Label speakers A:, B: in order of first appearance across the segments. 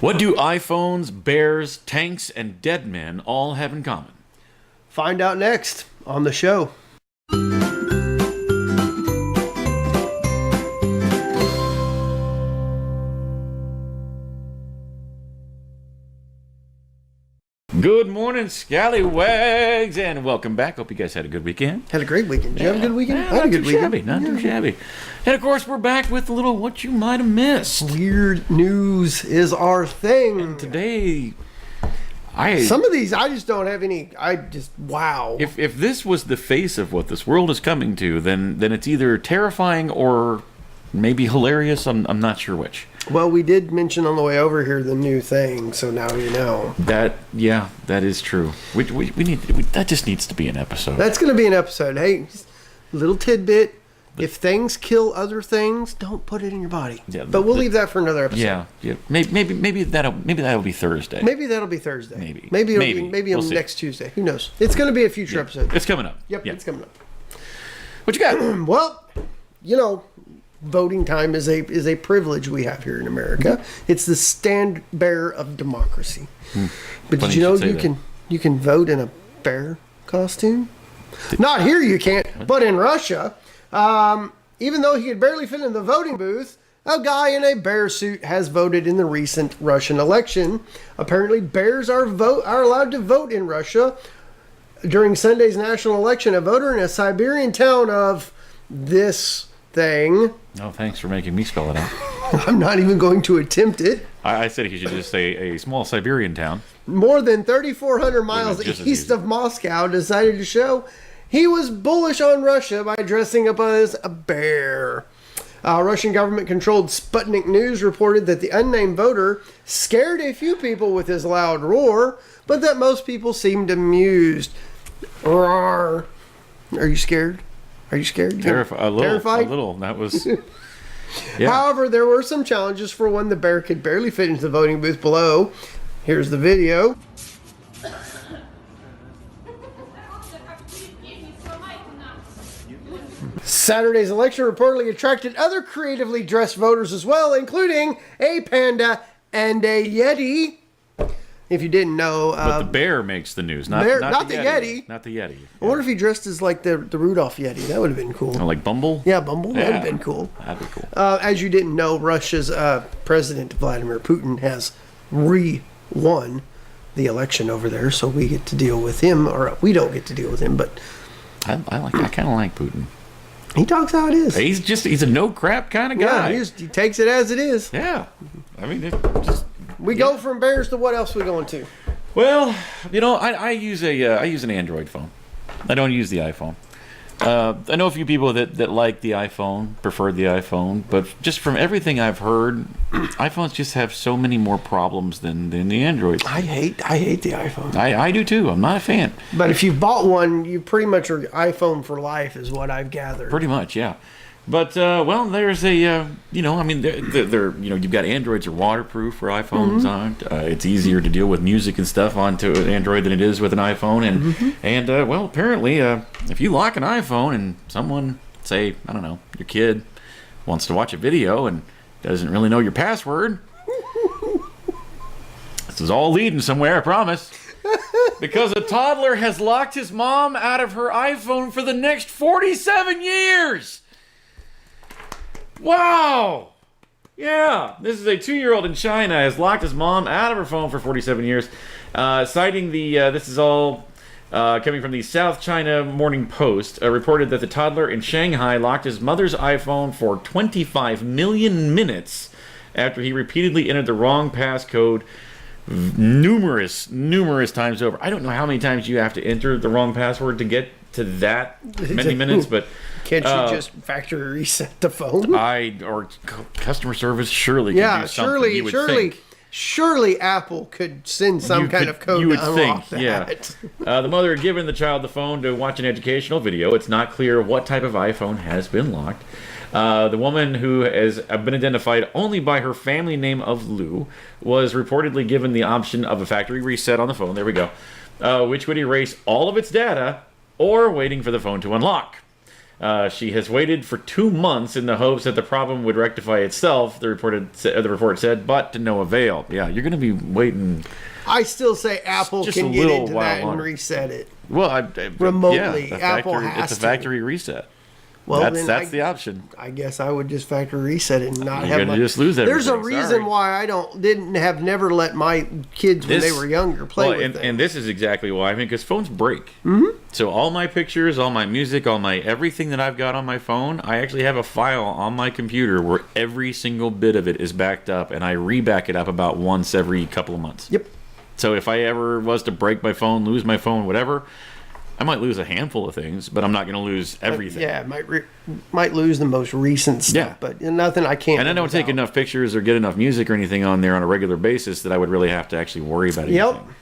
A: What do iPhones, bears, tanks, and dead men all have in common?
B: Find out next on the show.
A: Good morning, scallywags, and welcome back. Hope you guys had a good weekend.
B: Had a great weekend. Did you have a good weekend?
A: Yeah,
B: I had a good weekend.
A: Shabby, not too shabby. And of course, we're back with a little what you might have missed.
B: Weird news is our thing.
A: And today,
B: some of these I just don't have any. Wow.
A: If this was the face of what this world is coming to, then it's either terrifying or maybe hilarious. I'm not sure which.
B: Well, we did mention on the way over here the new thing, so now you know.
A: That is true. We need that just needs to be an episode.
B: That's going to be an episode. Hey, little tidbit. If things kill other things, don't put it in your body. Yeah, but we'll leave that for another episode.
A: Yeah. Maybe that'll be Thursday.
B: Maybe that'll be Thursday.
A: Maybe
B: we'll next Tuesday. Who knows? It's going to be a future episode.
A: It's coming up.
B: Yep, it's coming up.
A: What you got?
B: Well, voting time is a privilege we have here in America. It's the stand bearer of democracy. But did you know you can vote in a bear costume? Not here you can't, but in Russia, even though he could barely fit in the voting booth, a guy in a bear suit has voted in the recent Russian election. Apparently, bears are allowed to vote in Russia. During Sunday's national election, a voter in a Siberian town of this thing.
A: Oh, thanks for making me spell it out.
B: I'm not even going to attempt it.
A: I said he should just say a small Siberian town.
B: More than 3,400 miles east of Moscow, decided to show he was bullish on Russia by dressing up as a bear. Russian government-controlled Sputnik News reported that the unnamed voter scared a few people with his loud roar, but that most people seemed amused. Roar. Are you scared? Are you scared?
A: Terrified? A little. That was... Yeah.
B: However, there were some challenges for when the bear could barely fit into the voting booth below. Here's the video. Saturday's election reportedly attracted other creatively dressed voters as well, including a panda and a yeti. If you didn't know...
A: but the bear makes the news, not the Yeti. Not the Yeti.
B: I wonder if he dressed as like the Rudolph Yeti. That would have been cool.
A: Oh, like Bumble?
B: Yeah, Bumble. That would have been cool.
A: That'd be cool.
B: As you didn't know, Russia's President Vladimir Putin has won the election over there, so we get to deal with him. Or we don't get to deal with him, but...
A: I kind of like Putin.
B: He talks how it is.
A: He's a no crap kind of guy.
B: Yeah, he takes it as it is.
A: Yeah. I mean,
B: we go from bears to what else we going to?
A: Well, I use an Android phone. I don't use the iPhone. I know a few people that like the iPhone, prefer the iPhone, but just from everything I've heard, iPhones just have so many more problems than the Androids.
B: I hate the iPhone. I
A: do too. I'm not a fan.
B: But if you bought one, you pretty much are iPhone for life, is what I've gathered.
A: Pretty much, yeah. But there's a they're you've got Androids are waterproof where iPhones aren't. It's easier to deal with music and stuff onto an Android than it is with an iPhone. And apparently, if you lock an iPhone and someone, say, I don't know, your kid wants to watch a video and doesn't really know your password, this is all leading somewhere, I promise. Because a toddler has locked his mom out of her iPhone for the next 47 years. Wow! Yeah, this is a 2-year-old in China has locked his mom out of her phone for 47 years, citing this is all coming from the South China Morning Post, reported that the toddler in Shanghai locked his mother's iPhone for 25 million minutes after he repeatedly entered the wrong passcode numerous times over. I don't know how many times you have to enter the wrong password to get to that many minutes, but
B: can't you just factory reset the phone?
A: Or customer service surely could do something. You would think.
B: Surely Apple could send some kind of code to unlock that.
A: Yeah. The mother had given the child the phone to watch an educational video. It's not clear what type of iPhone has been locked. The woman, who has been identified only by her family name of Lou, was reportedly given the option of a factory reset on the phone. There we go. Which would erase all of its data or waiting for the phone to unlock. She has waited for 2 months in the hopes that the problem would rectify itself, the report said, but to no avail. Yeah, you're going to be waiting.
B: I still say Apple
A: just
B: can
A: a
B: get
A: little
B: into
A: while
B: that and
A: longer.
B: reset it.
A: Well,
B: Remotely,
A: yeah,
B: Apple has
A: it's a
B: to.
A: factory reset.
B: Well,
A: That's the option.
B: I guess I would just factory reset it and not
A: You're
B: have
A: gonna just lose everything.
B: There's a reason
A: Sorry.
B: why I never let my kids when they were younger play with them.
A: And this is exactly why. I mean, because phones break. Mm-hmm. So all my pictures, all my music, everything that I've got on my phone, I actually have a file on my computer where every single bit of it is backed up, and I re-back it up about once every couple of months.
B: Yep.
A: So if I ever was to break my phone, lose my phone, whatever, I might lose a handful of things, but I'm not going to lose everything.
B: Yeah, might lose the most recent stuff,
A: Yeah.
B: but nothing I can't.
A: And I don't take enough pictures or get enough music or anything on there on a regular basis that I would really have to actually worry about anything.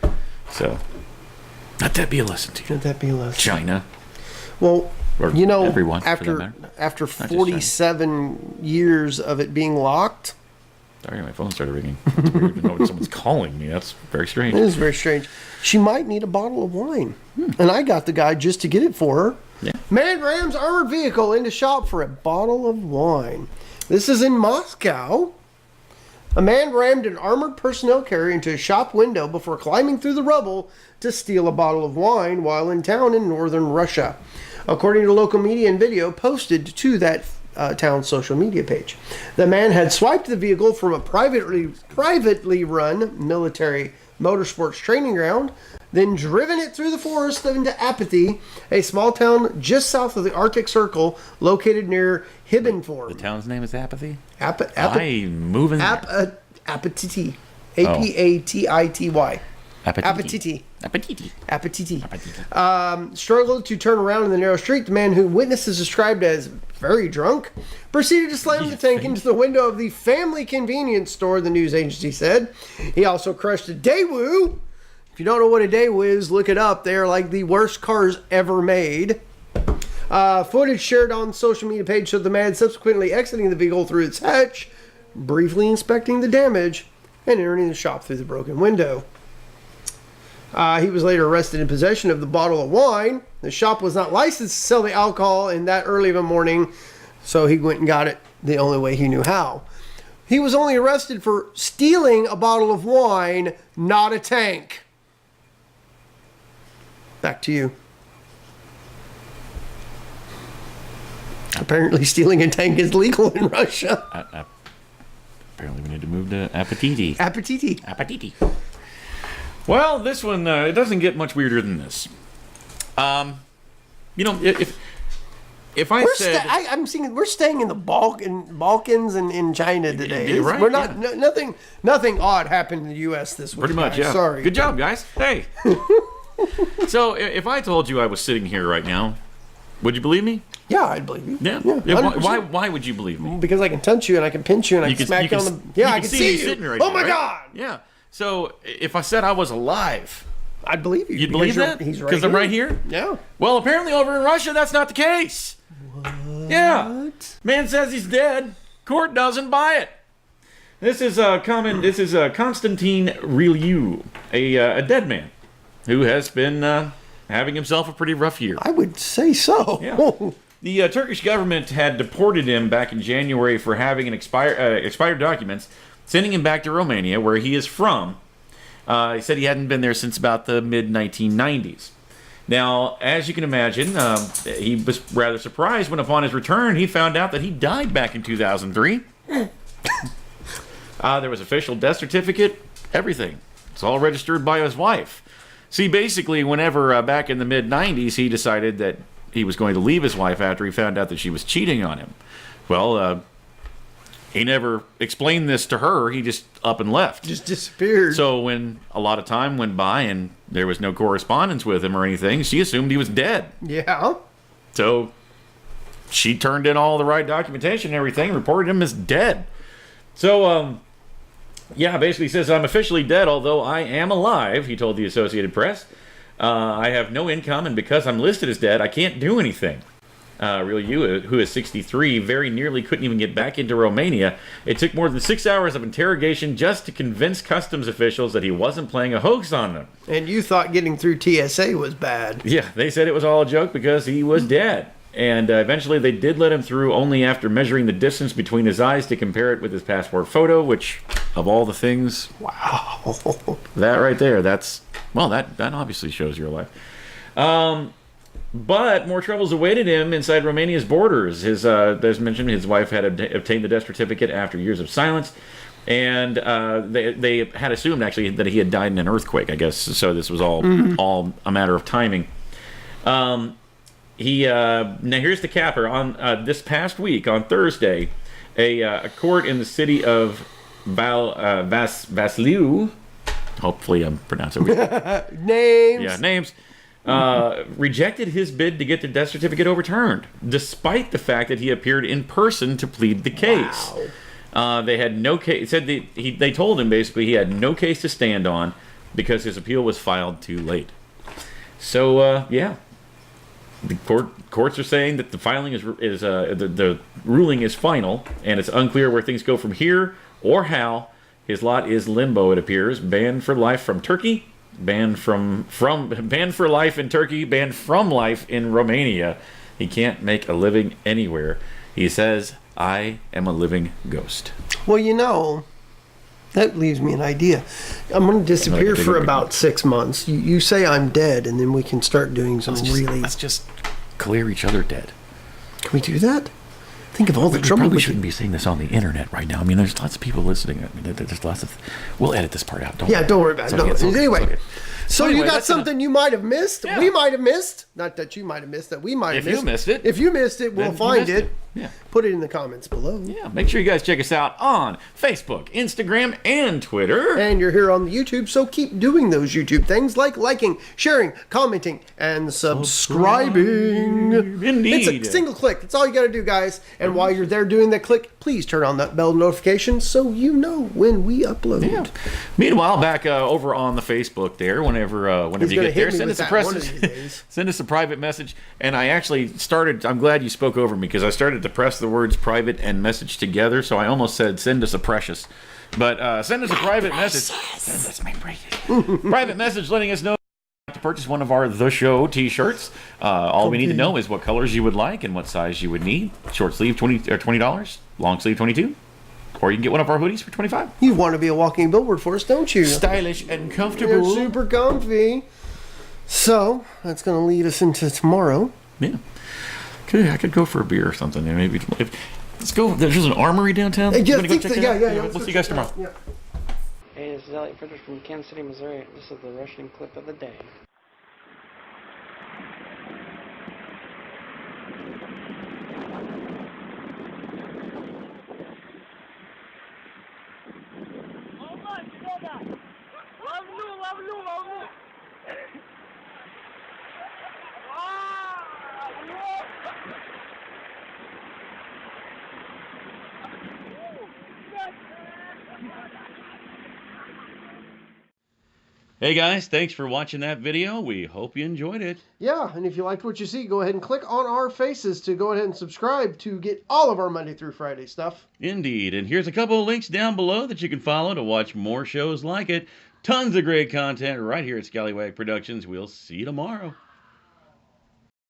B: Yep.
A: So, let that be a lesson to you.
B: Let that be a lesson.
A: China.
B: Well,
A: Or everyone, for that matter.
B: after
A: just
B: 47 years of it being locked,
A: Sorry, my phone started ringing. It's weird to know when someone's calling me. That's very strange.
B: it is very strange. She might need a bottle of wine, and I got the guy just to get it for her.
A: Yeah.
B: Man rams armored vehicle into shop for a bottle of wine. This is in Moscow. A man rammed an armored personnel carrier into a shop window before climbing through the rubble to steal a bottle of wine while in town in northern Russia, according to local media and video posted to that town's social media page. The man had swiped the vehicle from a privately run military motorsports training ground, then driven it through the forest into Apathy, a small town just south of the Arctic Circle, located near Hibbenform.
A: The town's name is Apathy?
B: Apatity.
A: I'm moving there.
B: Apatity. A-P-A-T-I-T-Y.
A: Apatiti.
B: Apatiti.
A: Apatiti.
B: Apatiti. Struggled to turn around in the narrow street. The man who witnesses described as very drunk proceeded to slam the tank into the window of the family convenience store, the news agency said. He also crushed a Daewoo. If you don't know what a Daewoo is, look it up. They are like the worst cars ever made. Footage shared on social media page showed the man subsequently exiting the vehicle through its hatch, briefly inspecting the damage, and entering the shop through the broken window. He was later arrested in possession of the bottle of wine. The shop was not licensed to sell the alcohol in that early of a morning, so he went and got it the only way he knew how. He was only arrested for stealing a bottle of wine, not a tank. Back to you. Apparently stealing a tank is legal in Russia.
A: Apparently we need to move to Apatiti.
B: Apatiti.
A: Apatiti. Well, this one, it doesn't get much weirder than this. If I said...
B: I'm seeing we're staying in the Balkans and in China today.
A: You're right,
B: We're not... Nothing odd happened in the U.S. this week.
A: Pretty much,
B: guys.
A: yeah.
B: Sorry.
A: Good job, guys. Hey. So, if I told you I was sitting here right now, would you believe me?
B: Yeah, I'd believe you.
A: Yeah. Why would you believe me?
B: Because I can touch you and I can pinch you and I can smack you on the... Yeah, I can see you.
A: Sitting right
B: oh
A: there,
B: my
A: right?
B: God!
A: Yeah. So, if I said I was alive...
B: I'd believe you.
A: You'd believe that?
B: He's right
A: because I'm right here?
B: Yeah.
A: Well, apparently over in Russia, that's not the case.
B: What?
A: Yeah. Man says he's dead. Court doesn't buy it. This is Konstantin Riliu, a dead man who has been having himself a pretty rough year.
B: I would say so.
A: Yeah. The Turkish government had deported him back in January for having expired documents, sending him back to Romania, where he is from. He said he hadn't been there since about the mid-1990s. Now, as you can imagine, he was rather surprised when upon his return, he found out that he died back in 2003. There was official death certificate, everything. It's all registered by his wife. See, basically, whenever back in the mid-90s, he decided that he was going to leave his wife after he found out that she was cheating on him. Well, he never explained this to her. He just up and left.
B: Just disappeared.
A: So when a lot of time went by and there was no correspondence with him or anything, she assumed he was dead.
B: Yeah.
A: So she turned in all the right documentation and everything, reported him as dead. So, basically says, I'm officially dead, although I am alive, he told the Associated Press. I have no income, and because I'm listed as dead, I can't do anything. Riliu, who is 63, very nearly couldn't even get back into Romania. It took more than 6 hours of interrogation just to convince customs officials that he wasn't playing a hoax on them.
B: And you thought getting through TSA was bad.
A: Yeah, they said it was all a joke because he was dead. And eventually they did let him through, only after measuring the distance between his eyes to compare it with his passport photo, which, of all the things,
B: Wow.
A: that right there, that's, well, that obviously shows your life. But more troubles awaited him inside Romania's borders. As mentioned, his wife had obtained the death certificate after years of silence. And they had assumed, actually, that he had died in an earthquake, I guess. So this was all a matter of timing. Now here's the capper. On this past week, on Thursday, a court in the city of Vaslui, hopefully I'm pronouncing it right.
B: Names.
A: Yeah, names. Rejected his bid to get the death certificate overturned, despite the fact that he appeared in person to plead the case.
B: Wow.
A: They had no case. Said they told him basically he had no case to stand on because his appeal was filed too late. So yeah, the courts are saying that the filing the ruling is final, and it's unclear where things go from here or how. His lot is limbo. It appears, banned for life from Turkey. Banned banned for life in Turkey, banned from life in Romania. He can't make a living anywhere. He says, I am a living ghost.
B: Well, that leaves me an idea. I'm going to disappear for about 6 months. You say I'm dead, and then we can start doing some
A: Let's just clear each other dead.
B: Can we do that? Think of all the trouble.
A: We probably shouldn't be saying this on the internet right now. I mean, there's lots of people listening. I mean, there's lots of. We'll edit this part out. Don't
B: worry about it. Anyway, so you got something you might have missed.
A: Yeah.
B: We might have missed. Not that you might have missed. That we might have missed.
A: If you missed it,
B: if you missed it, we'll find it.
A: Yeah.
B: Put it in the comments below.
A: Yeah. Make sure you guys check us out on Facebook, Instagram, and Twitter.
B: And you're here on the YouTube, so keep doing those YouTube things like liking, sharing, commenting, and subscribing.
A: Indeed.
B: It's a single click. That's all you got to do, guys. And while you're there doing that click, please turn on that bell notification so you know when we upload.
A: Yeah. Meanwhile, back over on the Facebook there, whenever you get there, send us a message. Send us a private message. And I actually started. I'm glad you spoke over me because I started to press the words private and message together. So I almost said send us a precious, but send us a private message. Send us my precious. Private message letting us know to purchase one of our The Show t-shirts. All we need to know is what colors you would like and what size you would need. Short sleeve $20, long sleeve $22. Or you can get one of our hoodies for $25.
B: You want to be a walking billboard for us, don't you?
A: Stylish and comfortable.
B: You're super comfy. So, that's going to lead us into tomorrow.
A: Yeah. I could go for a beer or something. Maybe let's go. There's an armory downtown.
B: Yeah,
A: We'll see you guys tomorrow.
B: Yeah.
C: Hey, this is Elliot Friedrich from Kansas City, Missouri. This is the Russian clip of the day.
A: Hey guys, thanks for watching that video. We hope you enjoyed it.
B: Yeah, and if you liked what you see, go ahead and click on our faces to go ahead and subscribe to get all of our Monday through Friday stuff.
A: Indeed, and here's a couple of links down below that you can follow to watch more shows like it. Tons of great content right here at Scallywag Productions. We'll see you tomorrow.